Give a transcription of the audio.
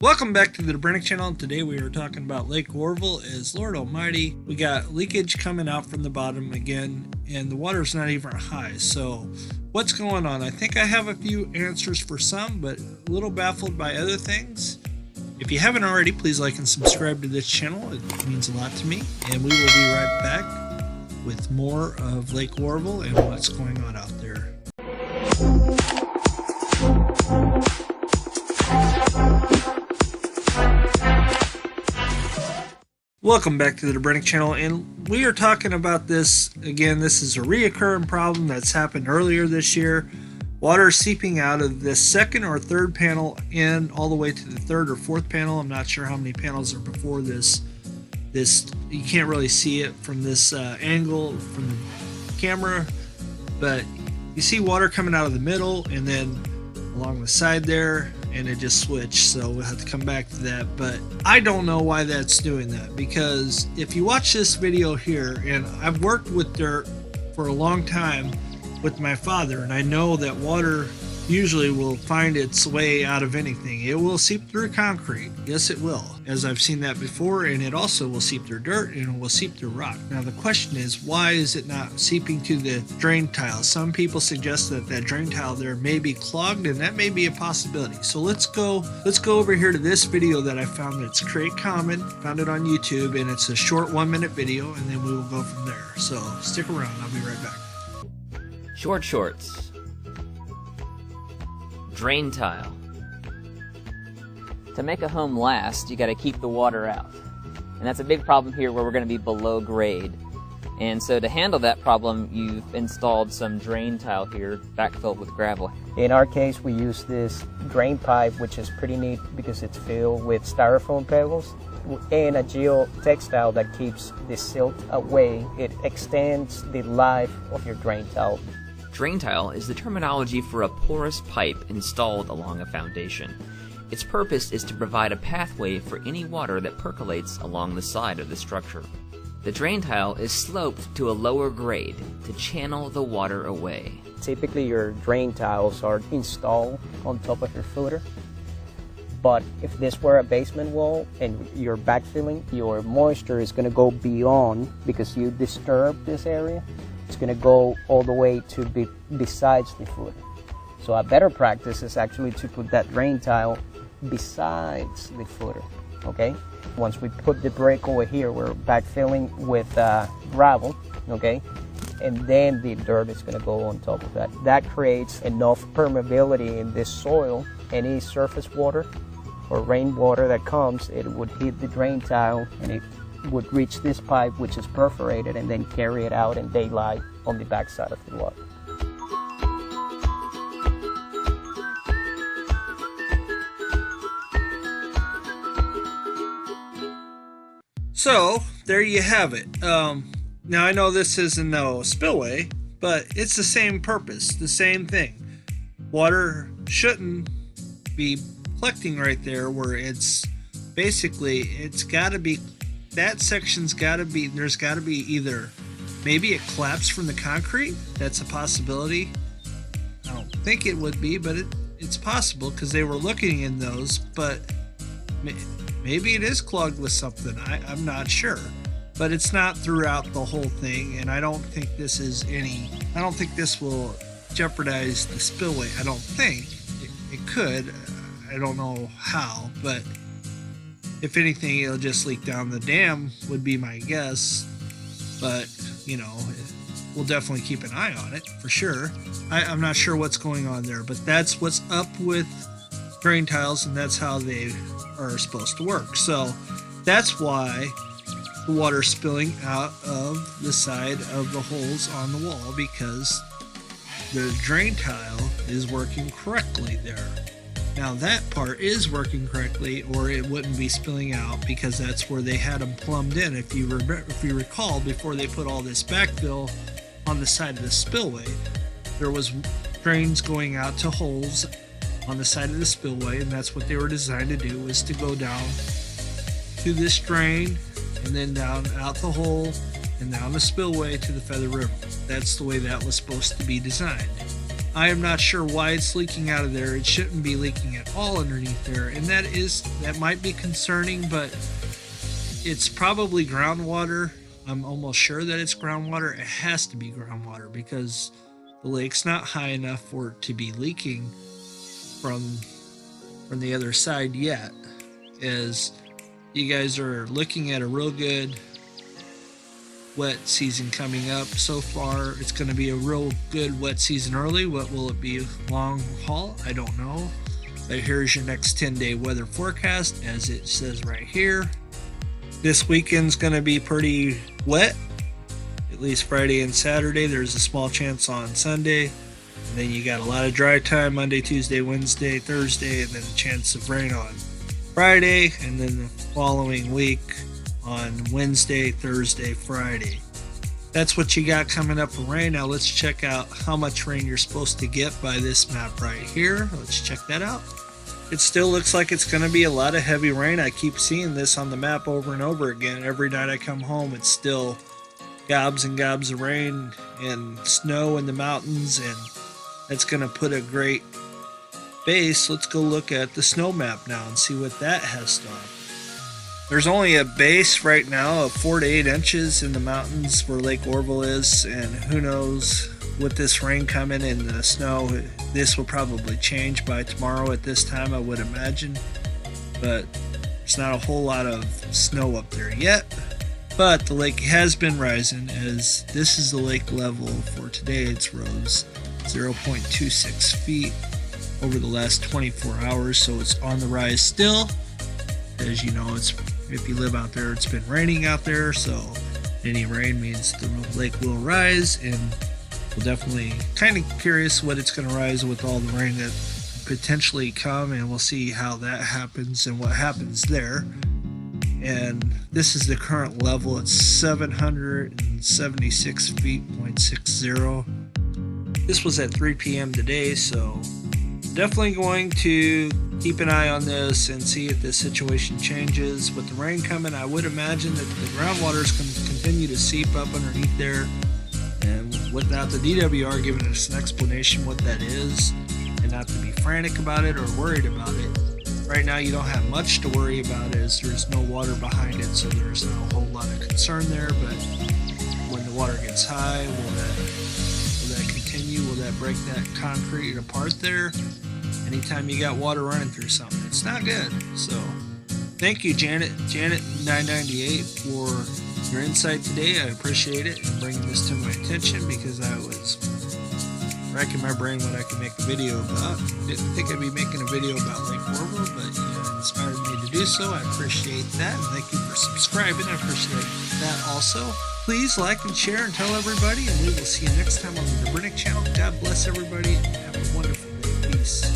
Welcome back to the Dobrenic channel. Today we are talking about Lake Orville. As Lord Almighty, we got leakage coming out from the bottom again, and the water's not even high. So what's going on? I think I have a few answers for some, but a little baffled by other things. If you haven't already, please like and subscribe to this channel. It means a lot to me, and we will be right back with more of Lake Orville and what's going on out there. Welcome back to the Dobrenic channel, and we are talking about this again. This is a reoccurring problem that's happened earlier this year. Water seeping out of this second or third panel in all the way to the third or fourth panel. I'm not sure how many panels are before this. You can't really see it from this angle from the camera, but you see water coming out of the middle and then along the side there, and it just switched, so we'll have to come back to that. But I don't know why that's doing that, because if you watch this video here, and I've worked with dirt for a long time with my father, and I know that water usually will find its way out of anything. It will seep through concrete. Yes, it will, as I've seen that before, and it also will seep through dirt, and it will seep through rock. Now the question is, why is it not seeping to the drain tile? Some people suggest that that drain tile there may be clogged, and that may be a possibility. So let's go over here to this video that I found. That's Create Common, found it on YouTube, and it's a short 1-minute video, and then we will go from there. So stick around, I'll be right back. Short shorts. Drain tile. To make a home last, you got to keep the water out. And that's a big problem here where we're going to be below grade. And so to handle that problem, you've installed some drain tile here, backfilled with gravel. In our case, we use this drain pipe, which is pretty neat because it's filled with styrofoam pebbles and a geotextile that keeps the silt away. It extends the life of your drain tile. Drain tile is the terminology for a porous pipe installed along a foundation. Its purpose is to provide a pathway for any water that percolates along the side of the structure. The drain tile is sloped to a lower grade to channel the water away. Typically, your drain tiles are installed on top of your footer. But if this were a basement wall and you're backfilling, your moisture is going to go beyond because you disturb this area. It's going to go all the way to besides the footer. So a better practice is actually to put that drain tile besides the footer, okay? Once we put the break over here, we're backfilling with gravel, okay? And then the dirt is going to go on top of that. That creates enough permeability in this soil. Any surface water or rainwater that comes, it would hit the drain tile and it would reach this pipe, which is perforated, and then carry it out in daylight on the backside of the water. So there you have it. Now I know this isn't no spillway, but it's the same purpose, the same thing. Water shouldn't be collecting right there where it's basically, it's got to be, that section's got to be, there's got to be either maybe it collapsed from the concrete. That's a possibility. I don't think it would be, but it's possible because they were looking in those, but maybe it is clogged with something. I'm not sure, but it's not throughout the whole thing, and I don't think this is I don't think this will jeopardize the spillway. I don't think it could. I don't know how, but if anything, it'll just leak down the dam would be my guess. But, you know, we'll definitely keep an eye on it for sure. I'm not sure what's going on there, but that's what's up with drain tiles, and that's how they are supposed to work. So that's why the water's spilling out of the side of the holes on the wall, because the drain tile is working correctly there. Now that part is working correctly, or it wouldn't be spilling out, because that's where they had them plumbed in. If you recall, before they put all this backfill on the side of the spillway, there was drains going out to holes on the side of the spillway, and that's what they were designed to do, was to go down to this drain and then down out the hole and down the spillway to the Feather River. That's the way that was supposed to be designed. I am not sure why it's leaking out of there. It shouldn't be leaking at all underneath there, and that might be concerning, but it's probably groundwater. I'm almost sure that it's groundwater. It has to be groundwater because the lake's not high enough for it to be leaking from the other side yet. As you guys are looking at a real good wet season coming up. So far, it's going to be a real good wet season early. What will it be long haul? I don't know. But here's your next 10-day weather forecast, as it says right here. This weekend's going to be pretty wet, at least Friday and Saturday. There's a small chance on Sunday. And then you got a lot of dry time Monday, Tuesday, Wednesday, Thursday, and then a chance of rain on Friday, and then the following week on Wednesday, Thursday, Friday. That's what you got coming up for rain. Now let's check out how much rain you're supposed to get by this map right here. Let's check that out. It still looks like it's going to be a lot of heavy rain. I keep seeing this on the map over and over again. Every night I come home, it's still gobs and gobs of rain and snow in the mountains, and that's going to put a great base. Let's go look at the snow map now and see what that has to offer. There's only a base right now of 4 to 8 inches in the mountains where Lake Oroville is, and who knows, with this rain coming and the snow, this will probably change by tomorrow at this time, I would imagine. But there's not a whole lot of snow up there yet. But the lake has been rising, as this is the lake level for today. It's rose 0.26 feet over the last 24 hours, so it's on the rise still. As you know, if you live out there, it's been raining out there, so any rain means the lake will rise, and we're definitely kind of curious what it's going to rise with all the rain that potentially come, and we'll see how that happens and what happens there. And this is the current level. It's 776 feet, 0.60. This was at 3 p.m. today, so definitely going to keep an eye on this and see if this situation changes. With the rain coming, I would imagine that the groundwater is going to continue to seep up underneath there, and without the DWR giving us an explanation what that is, and not to be frantic about it or worried about it. Right now you don't have much to worry about, as there's no water behind it, so there's not a whole lot of concern there. But when the water gets high, will that continue? Will that break that concrete apart there? Anytime you got water running through something, it's not good. So thank you, Janet 998, for your insight today. I appreciate it, and bringing this to my attention, because I was racking my brain what I could make a video about. Didn't think I'd be making a video about Lake Oroville, but you inspired me to do so. I appreciate that, and thank you for subscribing. I appreciate that also. Please like and share and tell everybody, and we will see you next time on the Dobryniec channel. God bless everybody, and have a wonderful day. Peace.